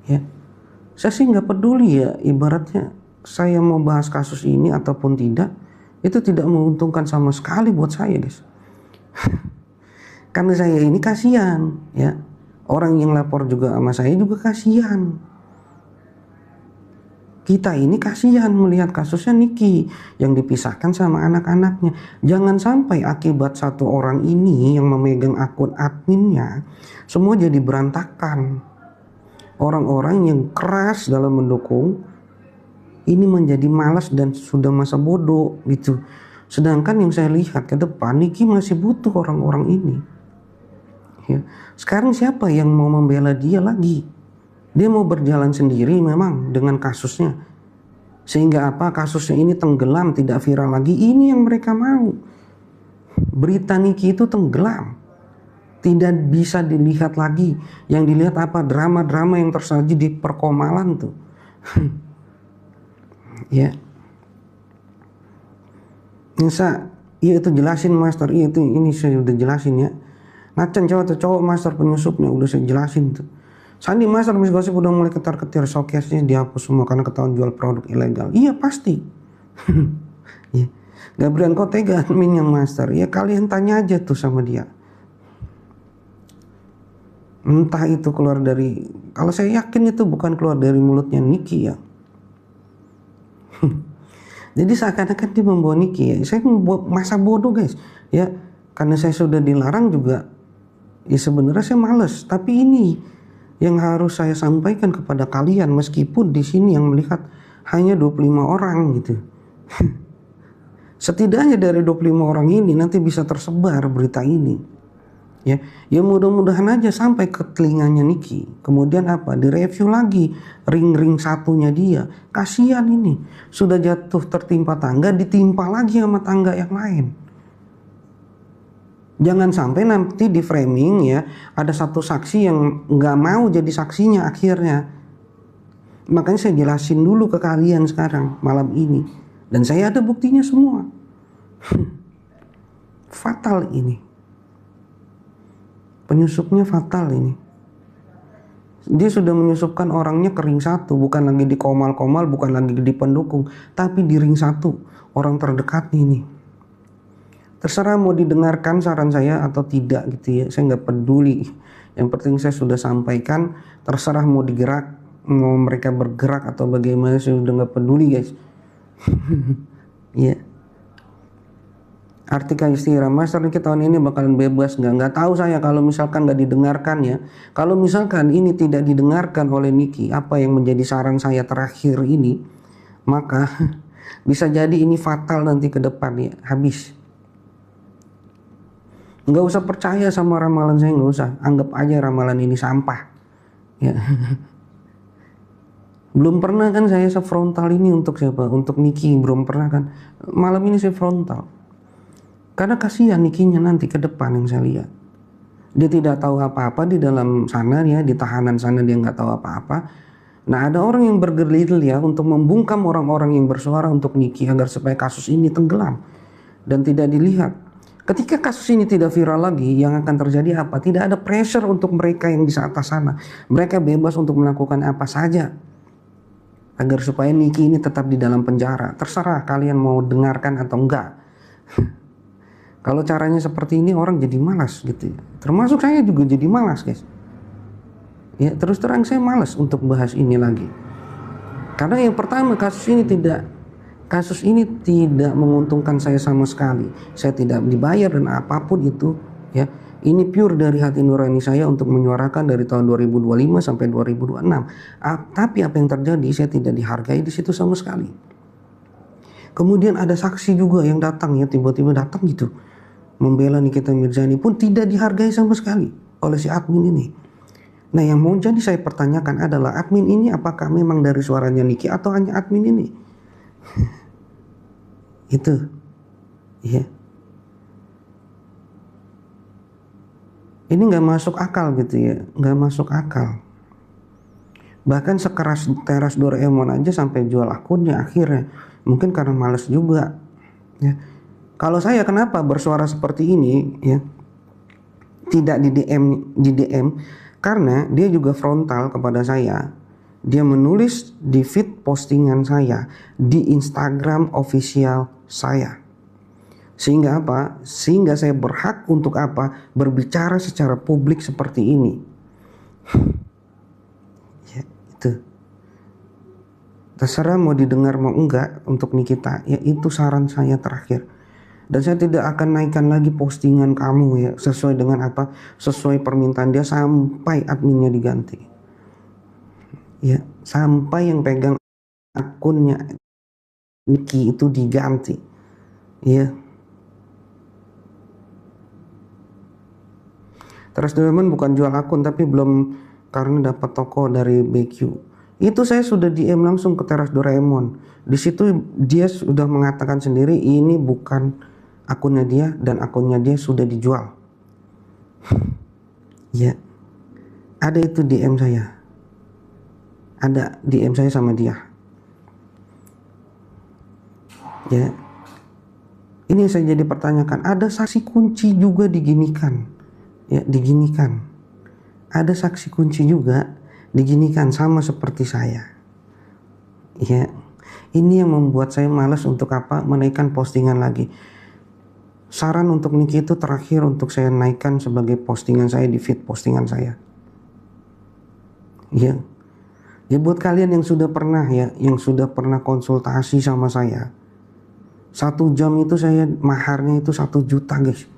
ya. Saya sih nggak peduli ya, ibaratnya saya mau bahas kasus ini ataupun tidak, itu tidak menguntungkan sama sekali buat saya guys. Karena saya ini kasihan ya, orang yang lapor juga sama saya juga kasihan. Kita ini kasihan melihat kasusnya Niki yang dipisahkan sama anak-anaknya. Jangan sampai akibat satu orang ini yang memegang akun adminnya, semua jadi berantakan. Orang-orang yang keras dalam mendukung ini menjadi malas dan sudah masa bodoh gitu. Sedangkan yang saya lihat ke depan, Niki masih butuh orang-orang ini. Ya. Sekarang siapa yang mau membela dia lagi? Dia mau berjalan sendiri memang dengan kasusnya. Sehingga apa? Kasusnya ini tenggelam, tidak viral lagi. Ini yang mereka mau. Berita Niki itu tenggelam. Tidak bisa dilihat lagi. Yang dilihat apa? Drama-drama yang tersaji di perkomalan tuh. Ya. Bisa, iya itu jelasin master. Iya itu, ini saya udah jelasin ya. Nacan cowok master penyusupnya udah saya jelasin tuh. Sandi master Miss Gosip udah mulai ketar-ketir, showcase-nya dihapus semua karena ketahuan jual produk ilegal. Iya pasti. Ya. Gabriel kok tega admin yang master? Ya kalian tanya aja tuh sama dia. Entah itu keluar dari, kalau saya yakin itu bukan keluar dari mulutnya Niki ya. Jadi seakan-akan dia membawa Niki ya. Saya membuat masa bodoh guys. Ya karena saya sudah dilarang juga. Ya sebenarnya saya males. Tapi ini yang harus saya sampaikan kepada kalian, meskipun di sini yang melihat hanya 25 orang gitu. Setidaknya dari 25 orang ini nanti bisa tersebar berita ini. Ya mudah-mudahan aja sampai ke telinganya Niki. Kemudian apa? Direview lagi ring-ring satunya dia. Kasihan ini. Sudah jatuh tertimpa tangga, ditimpa lagi sama tangga yang lain. Jangan sampai nanti di framing ya ada satu saksi yang nggak mau jadi saksinya akhirnya. Makanya saya jelasin dulu ke kalian sekarang malam ini. Dan saya ada buktinya semua. Fatal ini. Penyusupnya fatal ini. Dia sudah menyusupkan orangnya ke ring satu. Bukan lagi di komal-komal, bukan lagi di pendukung. Tapi di ring satu. Orang terdekat ini. Terserah mau didengarkan saran saya atau tidak gitu ya, saya nggak peduli. Yang penting saya sudah sampaikan. Terserah mau digerak, mau mereka bergerak atau bagaimana, saya sudah nggak peduli guys. Ya. Artikel istilah master Niki tahun ini bakalan bebas nggak tahu saya kalau misalkan nggak didengarkan ya. Kalau misalkan ini tidak didengarkan oleh Niki, apa yang menjadi saran saya terakhir ini, maka bisa jadi ini fatal nanti ke depan ya, habis. Nggak usah percaya sama ramalan saya, nggak usah. Anggap aja ramalan ini sampah. Ya. Belum pernah kan saya sefrontal ini untuk siapa? Untuk Niki belum pernah kan. Malam ini saya frontal. Karena kasihan Nikinya nanti ke depan yang saya lihat. Dia tidak tahu apa-apa di dalam sana ya, di tahanan sana dia nggak tahu apa-apa. Nah ada orang yang bergerilya ya untuk membungkam orang-orang yang bersuara untuk Niki agar supaya kasus ini tenggelam dan tidak dilihat. Ketika kasus ini tidak viral lagi, yang akan terjadi apa? Tidak ada pressure untuk mereka yang di atas sana. Mereka bebas untuk melakukan apa saja agar supaya Niki ini tetap di dalam penjara. Terserah kalian mau dengarkan atau enggak. Kalau caranya seperti ini orang jadi malas gitu. Termasuk saya juga jadi malas guys. Ya terus terang saya malas untuk bahas ini lagi. Karena yang pertama kasus ini tidak menguntungkan saya sama sekali. Saya tidak dibayar dan apapun itu ya. Ini pure dari hati nurani saya untuk menyuarakan dari tahun 2025 sampai 2026. Tapi apa yang terjadi, saya tidak dihargai di situ sama sekali. Kemudian ada saksi juga yang datang ya, tiba-tiba datang gitu membela Nikita Mirzani pun tidak dihargai sama sekali oleh si admin ini. Nah yang mau jadi saya pertanyakan adalah admin ini apakah memang dari suaranya Niki atau hanya admin ini? Itu ya. Ini nggak masuk akal gitu ya, nggak masuk akal. Bahkan sekeras teras Doraemon aja sampai jual akunnya akhirnya, mungkin karena males juga ya. Kalau saya kenapa bersuara seperti ini ya, tidak di DM karena dia juga frontal kepada saya Dia menulis di feed postingan saya di Instagram official saya. Sehingga apa? Sehingga saya berhak untuk apa? Berbicara secara publik seperti ini. Ya, itu. Terserah mau didengar mau enggak untuk Nikita. Ya itu saran saya terakhir. Dan saya tidak akan naikkan lagi postingan kamu ya sesuai dengan apa? Sesuai permintaan dia sampai adminnya diganti. Ya, sampai yang pegang akunnya Niki itu diganti. Ya. Teras Doraemon bukan jual akun tapi belum, karena dapat toko dari BQ. Itu saya sudah DM langsung ke Teras Doraemon. Di situ dia sudah mengatakan sendiri ini bukan akunnya dia dan akunnya dia sudah dijual. Ya. Ada itu DM saya. Ada DM saya sama dia. Ya. Ini yang saya jadi pertanyakan, ada saksi kunci juga diginikan. Ya, diginikan. Ada saksi kunci juga diginikan sama seperti saya. Ya. Ini yang membuat saya malas untuk apa? Menaikkan postingan lagi. Saran untuk Niki itu terakhir untuk saya naikkan sebagai postingan saya di feed postingan saya. Ya. Ya buat kalian yang sudah pernah ya, yang sudah pernah konsultasi sama saya, 1 jam itu saya maharnya itu 1 juta guys.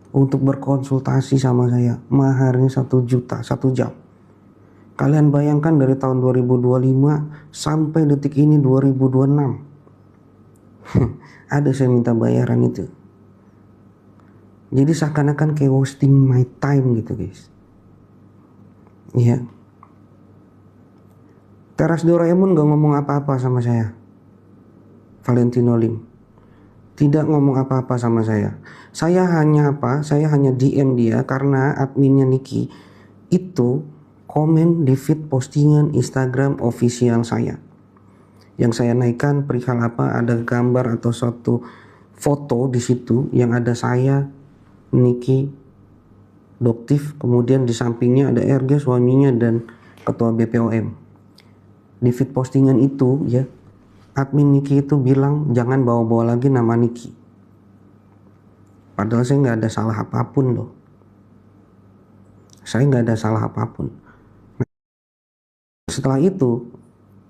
Untuk berkonsultasi sama saya, maharnya 1 juta 1 jam. Kalian bayangkan dari tahun 2025 sampai detik ini 2026. Ada saya minta bayaran itu. Jadi seakan-akan kayak wasting my time gitu guys. Iya. Teras Doraemon gak ngomong apa-apa sama saya. Valentino Lim tidak ngomong apa-apa sama saya. Saya hanya apa? Saya hanya DM dia karena adminnya Niki itu komen di feed postingan Instagram official saya. Yang saya naikkan perihal apa? Ada gambar atau suatu foto di situ yang ada saya, Niki, Doktif, kemudian di sampingnya ada RG suaminya dan ketua BPOM. Di feed postingan itu ya, admin Niki itu bilang jangan bawa-bawa lagi nama Niki. Padahal saya nggak ada salah apapun loh. Saya nggak ada salah apapun. Setelah itu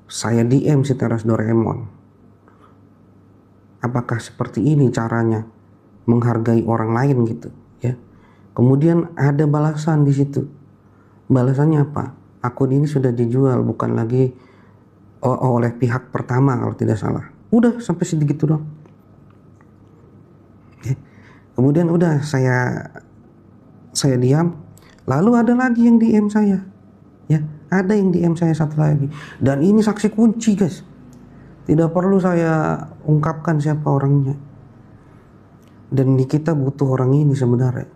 saya DM si Teras Doraemon. Apakah seperti ini caranya menghargai orang lain gitu ya? Kemudian ada balasan di situ. Balasannya apa? Akun ini sudah dijual, bukan lagi oleh pihak pertama kalau tidak salah. Udah sampai segitu dong. Kemudian udah saya diam. Lalu ada lagi yang DM saya. Ya, ada yang DM saya satu lagi. Dan ini saksi kunci, guys. Tidak perlu saya ungkapkan siapa orangnya. Dan kita butuh orang ini sebenarnya.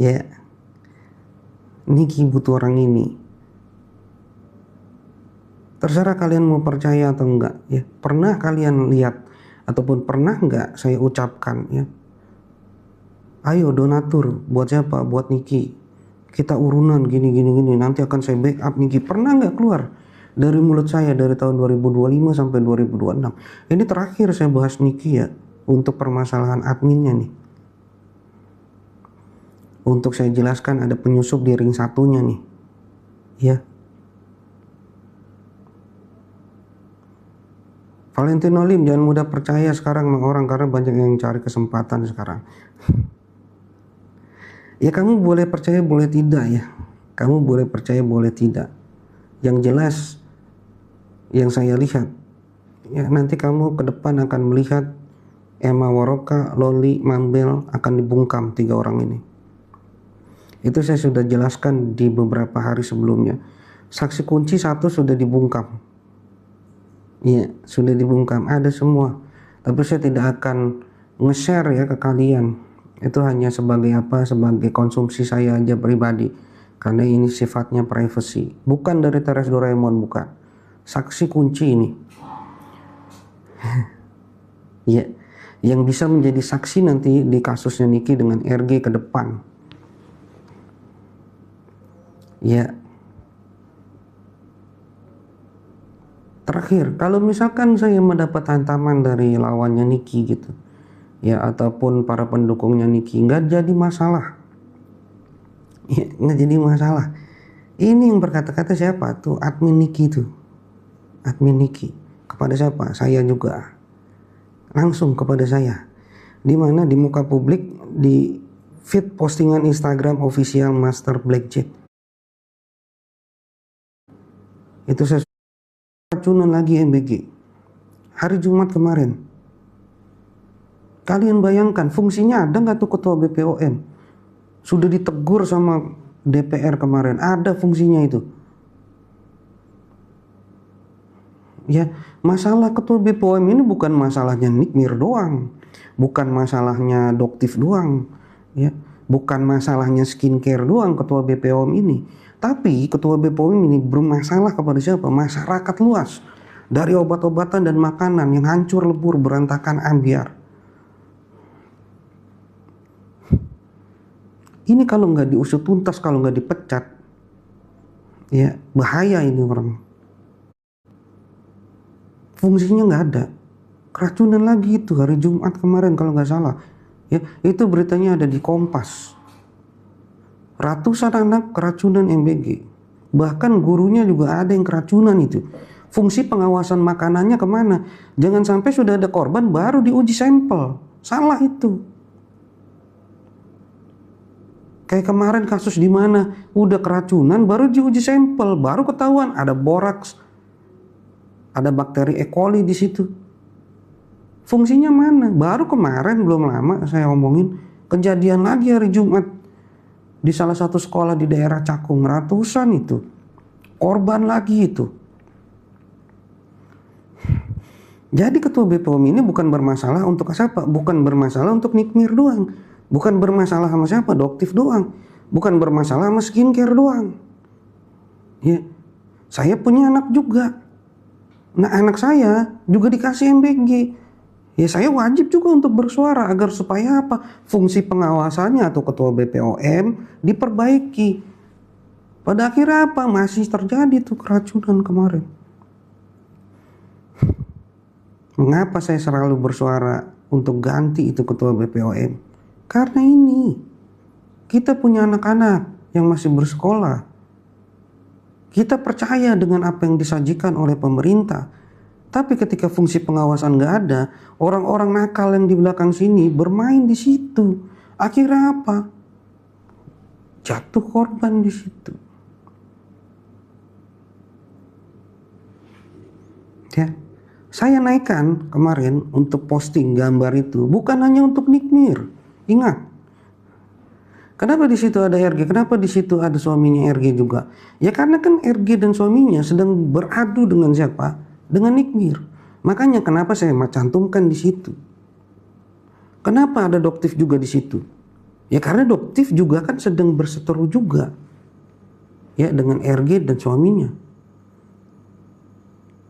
Ya. Niki butuh orang ini. Terserah kalian mau percaya atau enggak ya. Pernah kalian lihat ataupun pernah enggak saya ucapkan ya, ayo donatur buat siapa? Buat Niki. Kita urunan gini nanti akan saya backup Niki. Pernah enggak keluar dari mulut saya dari tahun 2025 sampai 2026? Ini terakhir saya bahas Niki ya, untuk permasalahan adminnya nih. Untuk saya jelaskan ada penyusup di ring satunya nih. Ya. Valentino Lim, jangan mudah percaya sekarang sama orang karena banyak yang cari kesempatan sekarang. Ya kamu boleh percaya boleh tidak ya. Kamu boleh percaya boleh tidak. Yang jelas yang saya lihat ya, nanti kamu ke depan akan melihat Emma Waroka, Loli, Mambel akan dibungkam 3 orang ini. Itu saya sudah jelaskan di beberapa hari sebelumnya. Saksi kunci 1 sudah dibungkam. Iya, sudah dibungkam, ada semua. Tapi saya tidak akan nge-share ya ke kalian. Itu hanya sebagai apa? Sebagai konsumsi saya aja pribadi. Karena ini sifatnya privacy. Bukan dari Teras Doraemon, bukan. Saksi kunci ini. Ya, yang bisa menjadi saksi nanti di kasusnya Niki dengan RG ke depan. Ya. terakhir, kalau misalkan saya mendapat hantaman dari lawannya Niki gitu, ya, ataupun para pendukungnya Niki, nggak jadi masalah, ya, nggak jadi masalah. Ini yang berkata-kata siapa tuh? Admin Niki tuh, admin Niki. Kepada siapa? Saya juga, langsung kepada saya. Di mana? Di muka publik, di feed postingan Instagram official Master Blackjack. Itu saya racunan lagi MBG hari Jumat kemarin. Kalian bayangkan fungsinya ada nggak tuh ketua BPOM? Sudah ditegur sama DPR kemarin, ada fungsinya itu. Ya, masalah ketua BPOM ini bukan masalahnya Nikmir doang, bukan masalahnya Doktif doang, ya, bukan masalahnya skincare doang ketua BPOM ini. Tapi ketua BPOM ini bermasalah kepada siapa? Masyarakat luas. Dari obat-obatan dan makanan yang hancur lebur, berantakan, ambiar. Ini kalau nggak diusut tuntas, kalau nggak dipecat, ya bahaya ini orang. Fungsinya nggak ada. Keracunan lagi itu hari Jumat kemarin kalau nggak salah. Ya, itu beritanya ada di Kompas. Ratusan anak keracunan MBG. Bahkan gurunya juga ada yang keracunan itu. Fungsi pengawasan makanannya kemana? Jangan sampai sudah ada korban baru diuji sampel. Salah itu. Kayak kemarin kasus di mana udah keracunan baru diuji sampel, baru ketahuan ada boraks, ada bakteri E. coli di situ. Fungsinya mana? Baru kemarin belum lama saya omongin kejadian lagi hari Jumat di salah satu sekolah di daerah Cakung, ratusan itu korban lagi itu. Jadi ketua BPOM ini bukan bermasalah untuk siapa? Bukan bermasalah untuk Nikmir doang. Bukan bermasalah sama siapa? Doktif doang. Bukan bermasalah sama skincare doang. Ya, saya punya anak juga. Nah, anak saya juga dikasih MBG. Ya, saya wajib juga untuk bersuara agar supaya apa? Fungsi pengawasannya atau ketua BPOM diperbaiki. Pada akhirnya apa? Masih terjadi tuh keracunan kemarin. Mengapa saya selalu bersuara untuk ganti itu ketua BPOM? Karena ini, kita punya anak-anak yang masih bersekolah. Kita percaya dengan apa yang disajikan oleh pemerintah. Tapi ketika fungsi pengawasan nggak ada, orang-orang nakal yang di belakang sini bermain di situ. Akhirnya apa? Jatuh korban di situ. Ya. Saya naikkan kemarin untuk posting gambar itu bukan hanya untuk Nikmir. Ingat. Kenapa di situ ada RG? Kenapa di situ ada suaminya RG juga? Ya karena kan RG dan suaminya sedang beradu dengan siapa? Dengan Nikmir. Makanya kenapa saya cantumkan di situ. Kenapa ada Doktif juga di situ? Ya karena Doktif juga kan sedang berseteru juga. Ya dengan RG dan suaminya.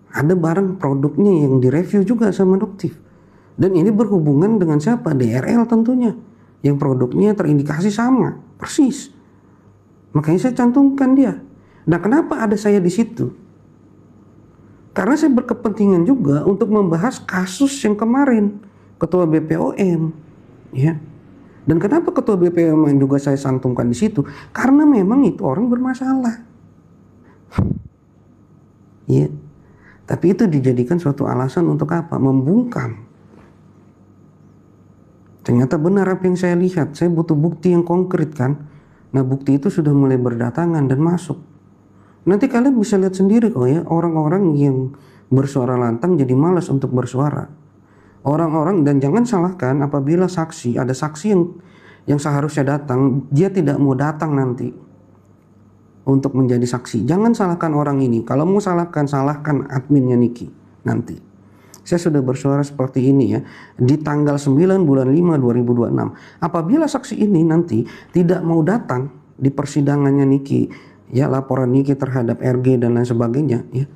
Ada barang produknya yang direview juga sama Doktif. Dan ini berhubungan dengan siapa? DRL tentunya. Yang produknya terindikasi sama, persis. Makanya saya cantumkan dia. Nah, kenapa ada saya di situ? Karena saya berkepentingan juga untuk membahas kasus yang kemarin ketua BPOM, ya. Dan kenapa ketua BPOM juga saya cantumkan di situ? Karena memang itu orang bermasalah. Ya. Tapi itu dijadikan suatu alasan untuk apa? Membungkam. Ternyata benar apa yang saya lihat. Saya butuh bukti yang konkret kan. Nah bukti itu sudah mulai berdatangan dan masuk. Nanti kalian bisa lihat sendiri kok ya. Orang-orang yang bersuara lantang jadi malas untuk bersuara. Orang-orang, dan jangan salahkan apabila saksi, ada saksi yang seharusnya datang, dia tidak mau datang nanti untuk menjadi saksi. Jangan salahkan orang ini. Kalau mau salahkan adminnya Niki nanti. Saya sudah bersuara seperti ini ya. Di tanggal 9 bulan 5 2026. Apabila saksi ini nanti tidak mau datang di persidangannya Niki, ya laporan Niki terhadap RG dan lain sebagainya ya.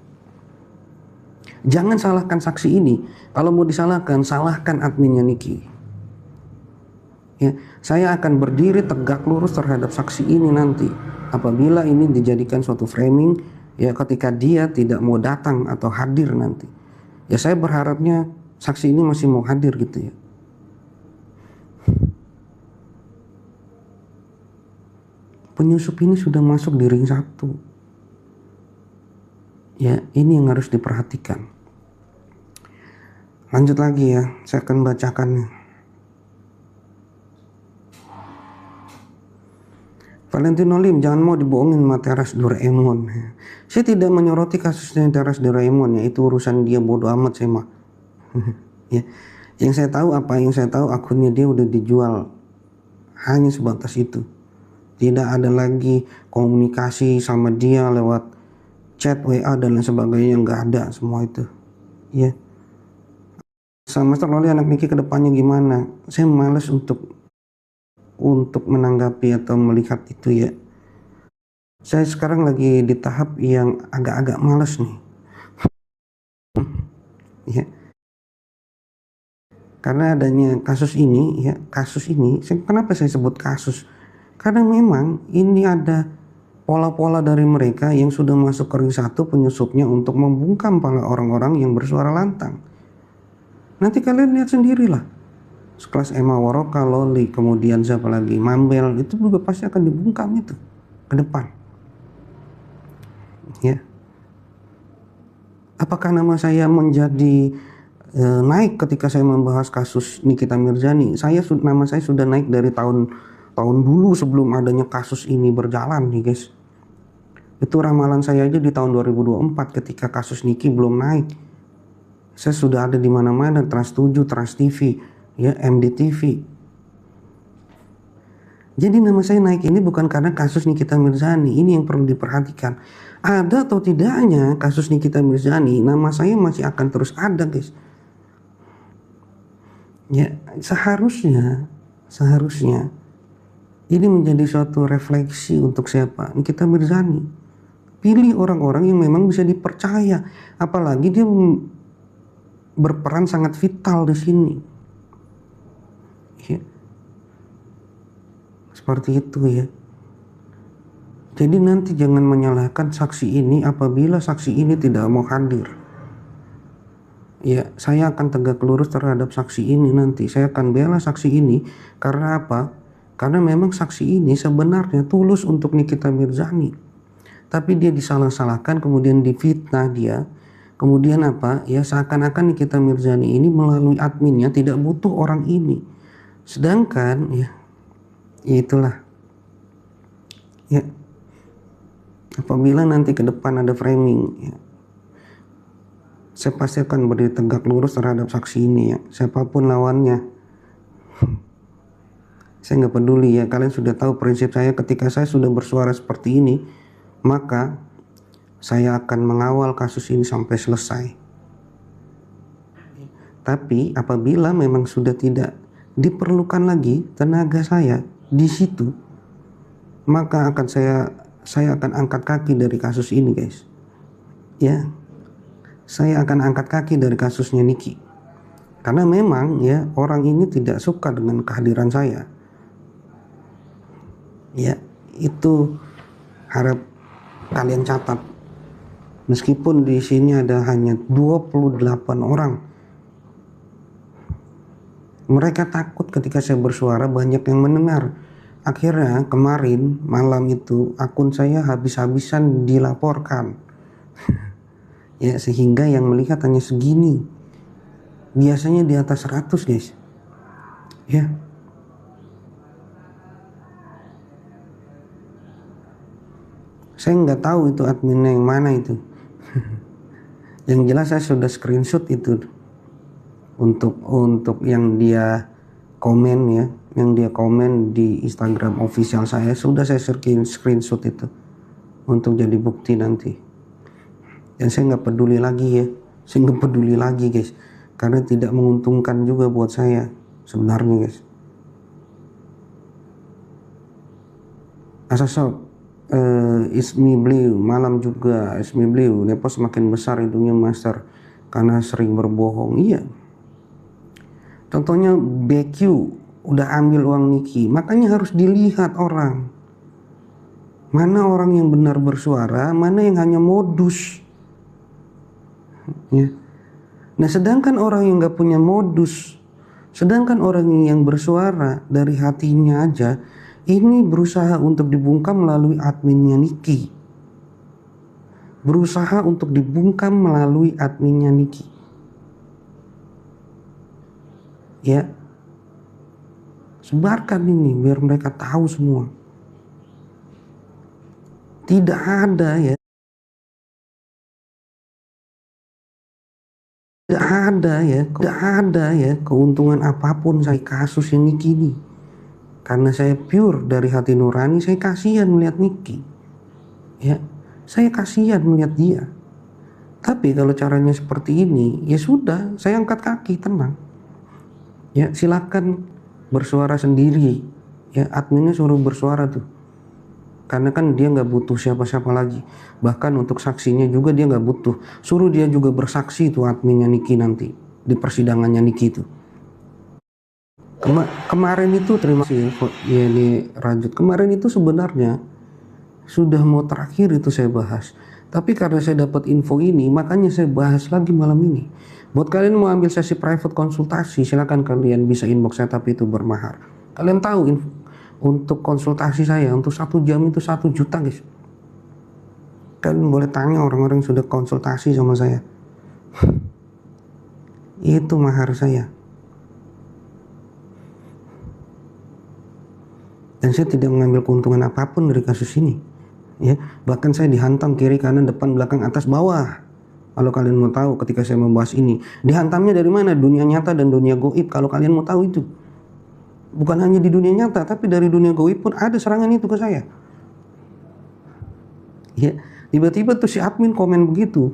Jangan salahkan saksi ini. Kalau mau disalahkan, salahkan adminnya Niki. Ya, saya akan berdiri tegak lurus terhadap saksi ini nanti. Apabila ini dijadikan suatu framing ya ketika dia tidak mau datang atau hadir nanti. Ya saya berharapnya saksi ini masih mau hadir gitu ya. Penyusup ini sudah masuk di ring 1. Ya, ini yang harus diperhatikan. Lanjut lagi ya, saya akan bacakan. Valentino Lim, jangan mau dibohongin sama Teras Doraemon. Saya tidak menyoroti kasusnya Teras Doraemon ya, itu urusan dia, bodoh amat saya mah. Ya, yang saya tahu apa? Yang saya tahu akunnya dia udah dijual, hanya sebatas itu. Tidak ada lagi komunikasi sama dia lewat chat, WA dan lain sebagainya, nggak ada semua itu. Ya. Sama Master Loli anak Niki kedepannya gimana? Saya males untuk menanggapi atau melihat itu ya. Saya sekarang lagi di tahap yang agak-agak males nih. Ya. Karena adanya kasus ini, kenapa saya sebut kasus? Karena memang ini ada pola-pola dari mereka yang sudah masuk ke ring 1 penyusupnya untuk membungkam para orang-orang yang bersuara lantang. Nanti kalian lihat sendirilah. Sekelas Emma Waroka, Loli, kemudian siapa lagi, Mambel, itu juga pasti akan dibungkam itu ke depan. Ya. Apakah nama saya menjadi naik ketika saya membahas kasus Nikita Mirzani? Nama saya sudah naik dari tahun dulu sebelum adanya kasus ini berjalan nih guys. Itu ramalan saya aja di tahun 2024 ketika kasus Niki belum naik. Saya sudah ada di mana-mana, Trans 7, Trans TV, ya, MDTV. Jadi nama saya naik ini bukan karena kasus Nikita Mirzani. Ini yang perlu diperhatikan. Ada atau tidaknya kasus Nikita Mirzani, nama saya masih akan terus ada guys. Ya, seharusnya ini menjadi suatu refleksi untuk siapa? Nikita Mirzani. Pilih orang-orang yang memang bisa dipercaya, apalagi dia berperan sangat vital di sini. Ya. Seperti itu ya. Jadi nanti jangan menyalahkan saksi ini apabila saksi ini tidak mau hadir. Ya, saya akan tegak lurus terhadap saksi ini nanti. Saya akan bela saksi ini karena apa? Karena memang saksi ini sebenarnya tulus untuk Nikita Mirzani. Tapi dia disalah-salahkan, kemudian difitnah dia. Kemudian apa? Ya seakan-akan Nikita Mirzani ini melalui adminnya tidak butuh orang ini. Sedangkan ya itulah. Ya. Apabila nanti ke depan ada framing ya, saya pasti akan berdiri tegak lurus terhadap saksi ini ya, siapapun lawannya. Saya nggak peduli ya, kalian sudah tahu prinsip saya. Ketika saya sudah bersuara seperti ini, maka saya akan mengawal kasus ini sampai selesai. Tapi apabila memang sudah tidak diperlukan lagi tenaga saya di situ, maka akan saya akan angkat kaki dari kasus ini guys. Ya. Saya akan angkat kaki dari kasusnya Niki. Karena memang ya orang ini tidak suka dengan kehadiran saya. Ya, itu harap kalian catat. Meskipun di sini ada hanya 28 orang. Mereka takut ketika saya bersuara banyak yang mendengar. Akhirnya kemarin malam itu akun saya habis-habisan dilaporkan. Ya, sehingga yang melihat hanya segini. Biasanya di atas 100 guys. Ya. Saya nggak tahu itu adminnya yang mana itu. Yang jelas saya sudah screenshot itu. Untuk yang dia komen ya, yang dia komen di Instagram official saya, sudah saya screenshot itu untuk jadi bukti nanti. Dan saya nggak peduli lagi ya, saya nggak peduli lagi guys, karena tidak menguntungkan juga buat saya sebenarnya guys. Asasok Ismi Bliu, malam juga Ismi Bliu, Nepo semakin besar hidungnya Master karena sering berbohong. Iya, contohnya BQ udah ambil uang Niki, makanya harus dilihat orang. Mana orang yang benar bersuara, mana yang hanya modus. Ya. Nah, sedangkan orang yang nggak punya modus, sedangkan orang yang bersuara dari hatinya aja, ini berusaha untuk dibungkam melalui adminnya Niki. Berusaha untuk dibungkam melalui adminnya Niki. Ya, sebarkan ini biar mereka tahu semua. Tidak ada ya, tidak ada ya keuntungan apapun saya kasus yang Niki ini. Karena saya pure dari hati nurani, saya kasihan melihat Niki. Ya, saya kasihan melihat dia. Tapi kalau caranya seperti ini, ya sudah, saya angkat kaki, tenang. Ya, silakan bersuara sendiri. Ya, adminnya suruh bersuara tuh. Karena kan dia nggak butuh siapa-siapa lagi. Bahkan untuk saksinya juga dia nggak butuh. Suruh dia juga bersaksi tuh adminnya Niki nanti di persidangannya Niki itu. Kemarin itu terima kasih ya di Rajut. Kemarin itu sebenarnya sudah mau terakhir itu saya bahas. Tapi karena saya dapat info ini, makanya saya bahas lagi malam ini. Buat kalian mau ambil sesi private konsultasi, silakan kalian bisa inbox saya, tapi itu bermahar. Kalian tahu info, untuk konsultasi saya untuk 1 jam itu 1 juta guys. Kalian boleh tanya orang-orang yang sudah konsultasi sama saya. Itu mahar saya. Dan saya tidak mengambil keuntungan apapun dari kasus ini. Ya, bahkan saya dihantam kiri kanan depan belakang atas bawah. Kalau kalian mau tahu ketika saya membahas ini, dihantamnya dari mana? Dunia nyata dan dunia goib. Kalau kalian mau tahu itu, bukan hanya di dunia nyata, tapi dari dunia goib pun ada serangan itu ke saya. Ya, tiba-tiba tuh si admin komen begitu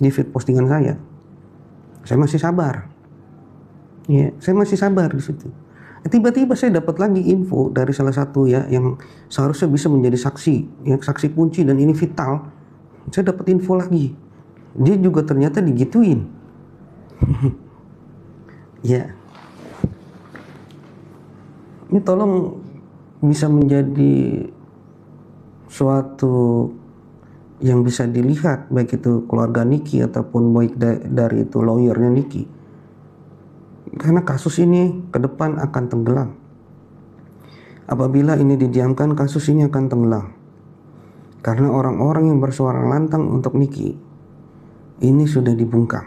di feed postingan saya. Saya masih sabar. Ya, saya masih sabar di situ. Tiba-tiba saya dapat lagi info dari salah satu ya yang seharusnya bisa menjadi saksi, ya saksi kunci dan ini vital. Saya dapat info lagi. Dia juga ternyata digituin. Ya. Ini tolong bisa menjadi suatu yang bisa dilihat baik itu keluarga Niki ataupun baik dari itu lawyernya Niki. Karena kasus ini ke depan akan tenggelam. Apabila ini didiamkan, kasus ini akan tenggelam. Karena orang-orang yang bersuara lantang untuk Niki ini sudah dibungkam.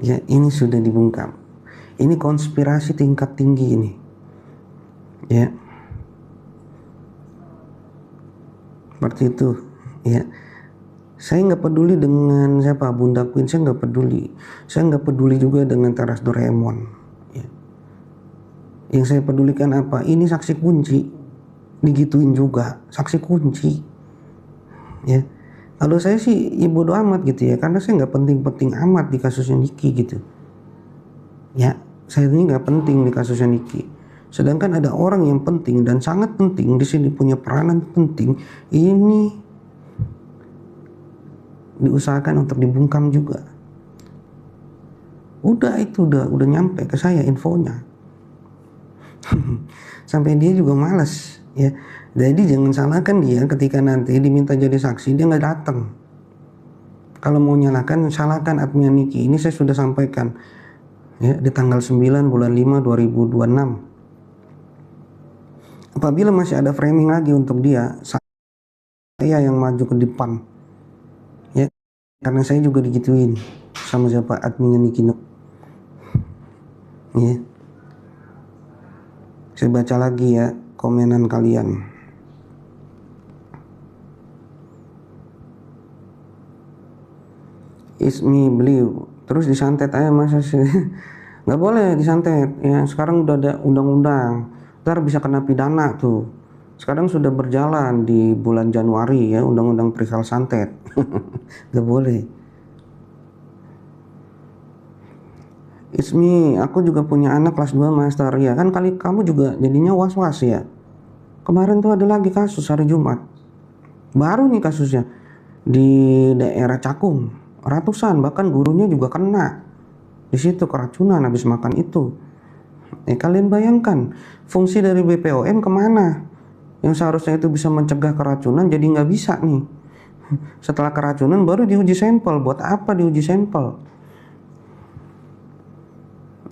Ya, ini sudah dibungkam. Ini konspirasi tingkat tinggi ini. Ya. Seperti itu. Ya. Saya nggak peduli dengan siapa Bunda Queen, saya nggak peduli. Saya nggak peduli juga dengan Teras Doraemon. Ya. Yang saya pedulikan apa? Ini saksi kunci, digituin juga, saksi kunci. Ya, kalau saya sih ya bodo amat gitu ya, karena saya nggak penting-penting amat di kasusnya Niki gitu. Ya, saya ini nggak penting di kasusnya Niki. Sedangkan ada orang yang penting dan sangat penting di sini, punya peranan penting, ini diusahakan untuk dibungkam juga. Udah itu udah nyampe ke saya infonya. Sampai dia juga malas ya. Jadi jangan salahkan dia ketika nanti diminta jadi saksi dia nggak datang. Kalau mau nyalakan, salahkan admin Niki. Ini saya sudah sampaikan ya di tanggal 9 bulan 5 2026. Apabila masih ada framing lagi untuk dia, saya yang maju ke depan ya, karena saya juga digituin sama siapa adminnya Niki ya. Saya baca lagi ya komenan kalian. Ismi beliau terus disantet aja masa sih. Nggak boleh disantet ya, sekarang udah ada undang-undang, ntar bisa kena pidana tuh. Sekarang sudah berjalan di bulan Januari ya undang-undang perihal santet. Nggak boleh. Ismi, aku juga punya anak kelas 2 master ya kan, kali kamu juga jadinya was-was ya. Kemarin tuh ada lagi kasus hari Jumat, baru nih kasusnya di daerah Cakung, ratusan bahkan gurunya juga kena di situ keracunan habis makan itu. Kalian bayangkan fungsi dari BPOM kemana yang seharusnya itu bisa mencegah keracunan jadi nggak bisa nih. Setelah keracunan baru diuji sampel. Buat apa diuji sampel?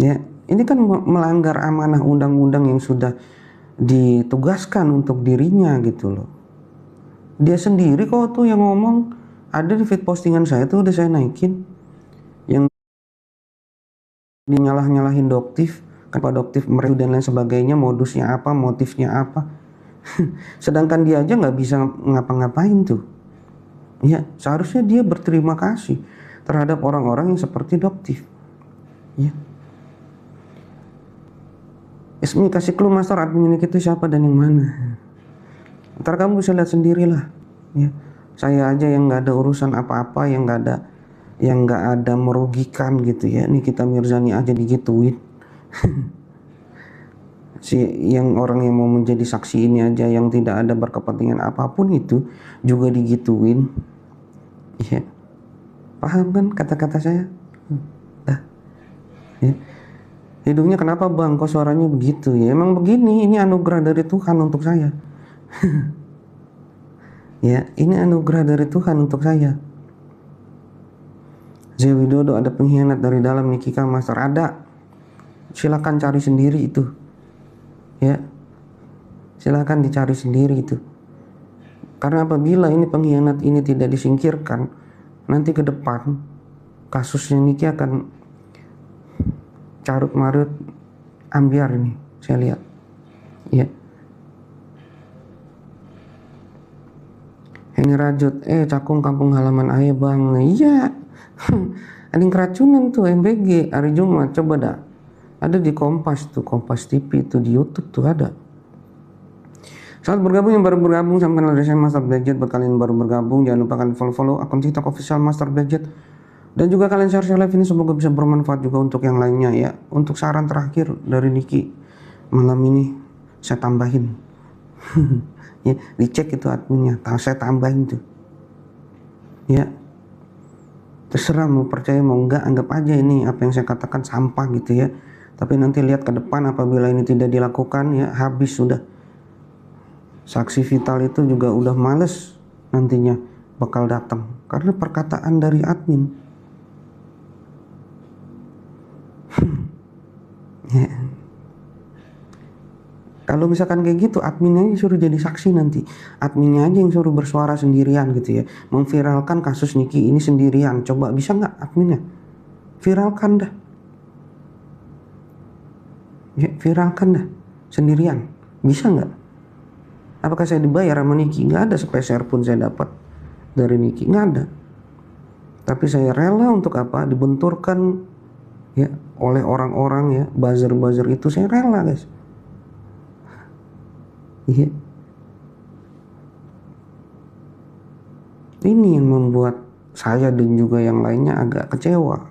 Ya, ini kan melanggar amanah undang-undang yang sudah ditugaskan untuk dirinya gitu loh. Dia sendiri kok tuh yang ngomong, ada di feed postingan saya tuh udah saya naikin, yang dinyalah-nyalahin Doktif, kenapa Doktif mereka dan lain sebagainya, modusnya apa, motifnya apa. Sedangkan dia aja nggak bisa ngapa-ngapain tuh. Ya, seharusnya dia berterima kasih terhadap orang-orang yang seperti Doktif. Ya. Ismi kasih clue master admin itu siapa dan yang mana. Ntar kamu bisa lihat sendirilah. Ya. Saya aja yang nggak ada urusan apa-apa, yang nggak ada merugikan gitu ya. Nikita Mirzani aja digituin. Yang orang yang mau menjadi saksi ini aja yang tidak ada berkepentingan apapun itu juga digituin. Ya, paham kan kata-kata saya? Dah. Ya. Hidungnya kenapa bang? Kok suaranya begitu? Ya emang begini. Ini anugerah dari Tuhan untuk saya. Ya, ini anugerah dari Tuhan untuk saya. Zee Widodo ada pengkhianat dari dalam Nikita Master, ada. Silakan cari sendiri itu. Ya, silakan dicari sendiri itu. Karena apabila ini pengkhianat ini tidak disingkirkan, nanti ke depan kasusnya Niki akan carut marut ambiar ini, saya lihat. Ya. Ini Rajut, Cakung kampung halaman ayah bang. Nah, iya. Ada yang keracunan tuh MBG hari Jumat, coba dah. Ada di Kompas tuh, Kompas TV tuh, di YouTube tuh ada. Saat bergabung yang baru bergabung, sampai dari saya Master Blackjet. Buat kalian yang baru bergabung, jangan lupa kalian follow akun TikTok official Master Blackjet. Dan juga kalian share live ini, semoga bisa bermanfaat juga untuk yang lainnya ya. Untuk saran terakhir dari Niki malam ini saya tambahin. Ya, dicek itu adminnya, saya tambahin tuh. Ya. Terserah mau percaya mau enggak, anggap aja ini apa yang saya katakan sampah gitu ya. Tapi nanti lihat ke depan apabila ini tidak dilakukan ya habis sudah. Saksi vital itu juga udah males nantinya bakal datang karena perkataan dari admin. Ya. Kalau misalkan kayak gitu, adminnya aja suruh jadi saksi nanti. Adminnya aja yang suruh bersuara sendirian gitu ya. Memviralkan kasus Niki ini sendirian. Coba bisa nggak adminnya? Viralkan dah. Ya, viralkan dah. Sendirian. Bisa nggak? Apakah saya dibayar sama Niki? Nggak ada sepeser pun saya dapat dari Niki. Nggak ada. Tapi saya rela untuk apa? Dibenturkan ya oleh orang-orang ya. Buzzer-buzzer itu saya rela guys. Iya. Ini yang membuat saya dan juga yang lainnya agak kecewa.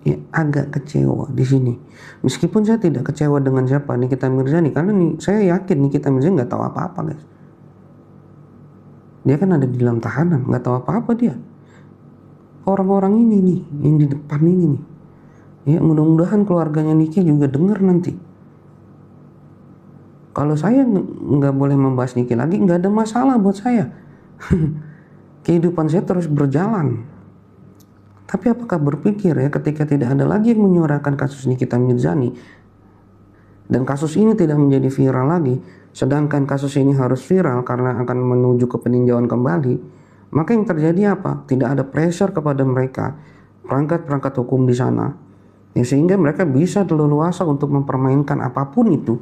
Ya, agak kecewa di sini. Meskipun saya tidak kecewa dengan siapa Nikita Mirzani, karena saya yakin Nikita Mirzani nggak tahu apa-apa guys. Dia kan ada di dalam tahanan, nggak tahu apa-apa dia. Orang-orang ini nih, yang di depan ini nih. Ya, mudah-mudahan keluarganya Niki juga dengar nanti. Kalau saya nggak boleh membahas Niki lagi, nggak ada masalah buat saya. Kehidupan saya terus berjalan. Tapi apakah berpikir ya ketika tidak ada lagi yang menyuarakan kasus Nikita Mirzani dan kasus ini tidak menjadi viral lagi, sedangkan kasus ini harus viral karena akan menuju ke peninjauan kembali, maka yang terjadi apa? Tidak ada pressure kepada mereka, perangkat-perangkat hukum di sana, ya, sehingga mereka bisa leluasa untuk mempermainkan apapun itu.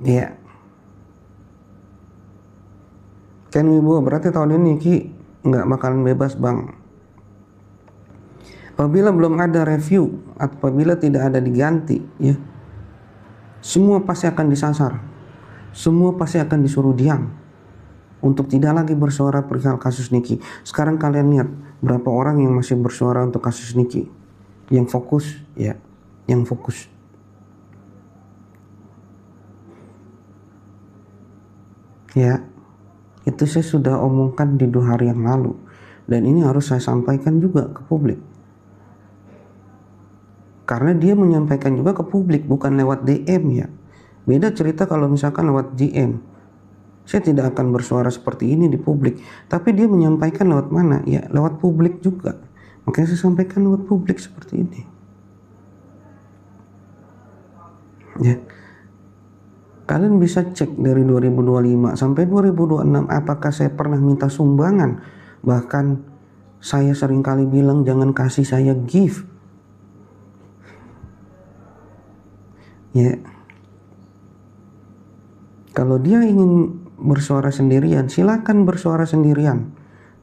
Ya. Ken Wibowo, berarti tahun ini Niki nggak bakalan bebas bang. Apabila belum ada review, apabila tidak ada diganti, ya, semua pasti akan disasar, semua pasti akan disuruh diam untuk tidak lagi bersuara perihal kasus Niki. Sekarang kalian lihat berapa orang yang masih bersuara untuk kasus Niki, yang fokus, ya, yang fokus. Ya. Itu saya sudah omongkan di 2 hari yang lalu. Dan ini harus saya sampaikan juga ke publik. karena dia menyampaikan juga ke publik, bukan lewat DM ya. Beda cerita kalau misalkan lewat DM. Saya tidak akan bersuara seperti ini di publik, tapi dia menyampaikan lewat mana? Ya lewat publik juga. Makanya saya sampaikan lewat publik seperti ini. Ya. Kalian bisa cek dari 2025 sampai 2026 apakah saya pernah minta sumbangan. Bahkan saya seringkali bilang jangan kasih saya gift. Ya. Kalau dia ingin bersuara sendirian, silakan bersuara sendirian.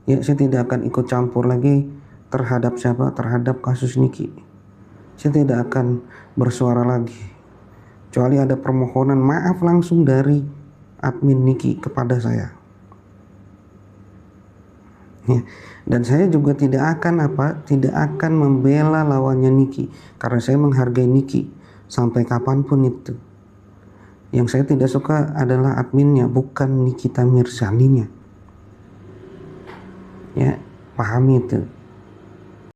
Ya, saya tidak akan ikut campur lagi terhadap siapa, terhadap kasus Niki. Saya tidak akan bersuara lagi. Kecuali ada permohonan maaf langsung dari admin Niki kepada saya. Ya. Dan saya juga tidak akan membela lawannya Niki, karena saya menghargai Niki sampai kapanpun itu. Yang saya tidak suka adalah adminnya, bukan Nikita Mirzaninya. Ya, pahami itu.